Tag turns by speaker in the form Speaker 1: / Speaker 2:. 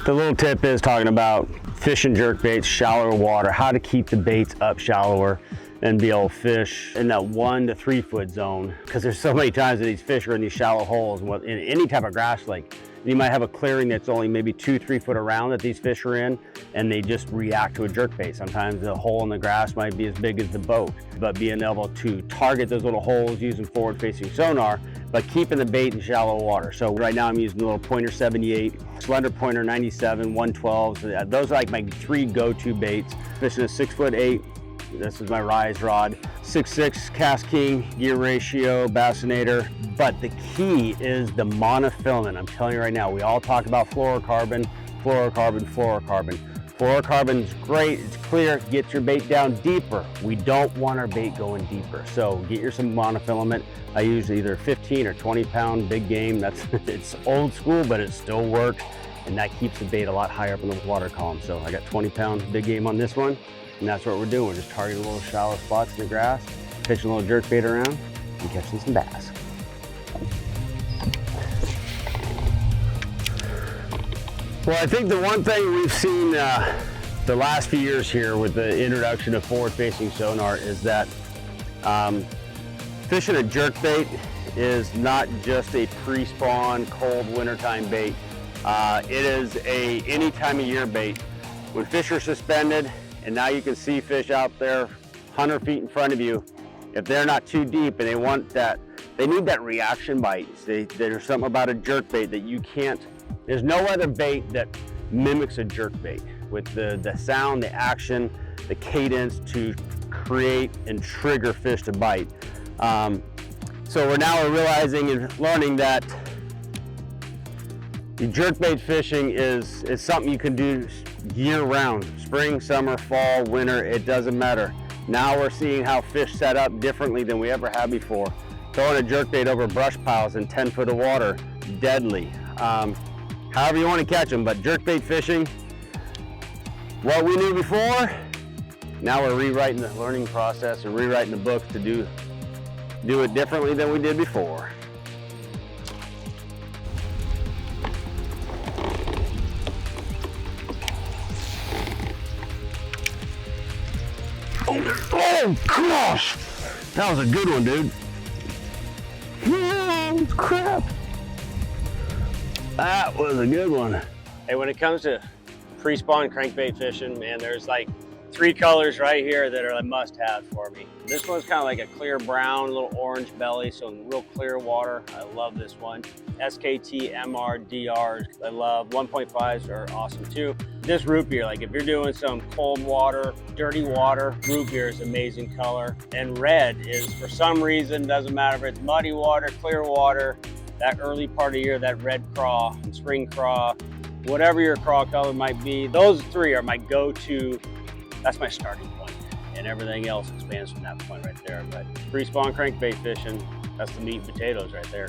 Speaker 1: The little tip is talking about fishing jerk baits, shallower water, how to keep the baits up shallower and be able to fish in that 1 to 3 foot zone. Because there's so many times that these fish are in these shallow holes. In any type of grass lake, you might have a clearing that's only maybe 2-3 foot around that these fish are in, and they just react to a jerk bait. Sometimes the hole in the grass might be as big as the boat, but being able to target those little holes using forward facing sonar, but keeping the bait in shallow water. So right now I'm using the little pointer 78, slender pointer 97, 112. Those are like my 3 go-to baits. Fishing a 6'8". This is my rise rod, 6'6" Cast King gear ratio bassinator. But the key is the monofilament. I'm telling you right now, we all talk about fluorocarbon, fluorocarbon, fluorocarbon. Fluorocarbon is great, it's clear, gets your bait down deeper. We don't want our bait going deeper. So get your some monofilament. I use either 15 or 20 pound big game. It's old school, but it still works. And that keeps the bait a lot higher up in the water column. So I got 20 pound big game on this one. And that's what we're doing. We're just targeting little shallow spots in the grass, pitching a little jerk bait around, and catching some bass. Well, I think the one thing we've seen the last few years here with the introduction of forward-facing sonar is that fishing a jerk bait is not just a pre-spawn cold wintertime bait. It is a any time of year bait. When fish are suspended, and now you can see fish out there 100 feet in front of you. If they're not too deep and they want that, they need that reaction bite. There's something about a jerk bait that you can't, there's no other bait that mimics a jerk bait with the sound, the action, the cadence to create and trigger fish to bite. So we're now realizing and learning that the jerkbait fishing is something you can do year-round, spring, summer, fall, winter, it doesn't matter. Now we're seeing how fish set up differently than we ever have before. Throwing a jerkbait over brush piles in 10 foot of water, deadly. However you want to catch them, but jerkbait fishing, what we knew before, now we're rewriting the learning process and rewriting the books to do it differently than we did before. Oh gosh, that was a good one, dude. Oh crap, that was a good one. Hey, when it comes to pre-spawn crankbait fishing, man, there's like 3 colors right here that are a must-have for me. This one's kind of like a clear brown, little orange belly, so real clear water. I love this one. SKT MRDRs, I love. 1.5s are awesome too. This root beer, like if you're doing some cold water, dirty water, root beer is amazing color. And red is, for some reason, doesn't matter if it's muddy water, clear water, that early part of the year, that red craw, spring craw, whatever your craw color might be, those 3 are my go-to. That's my starting point, and everything else expands from that point right there. But pre-spawn crankbait fishing, that's the meat and potatoes right there.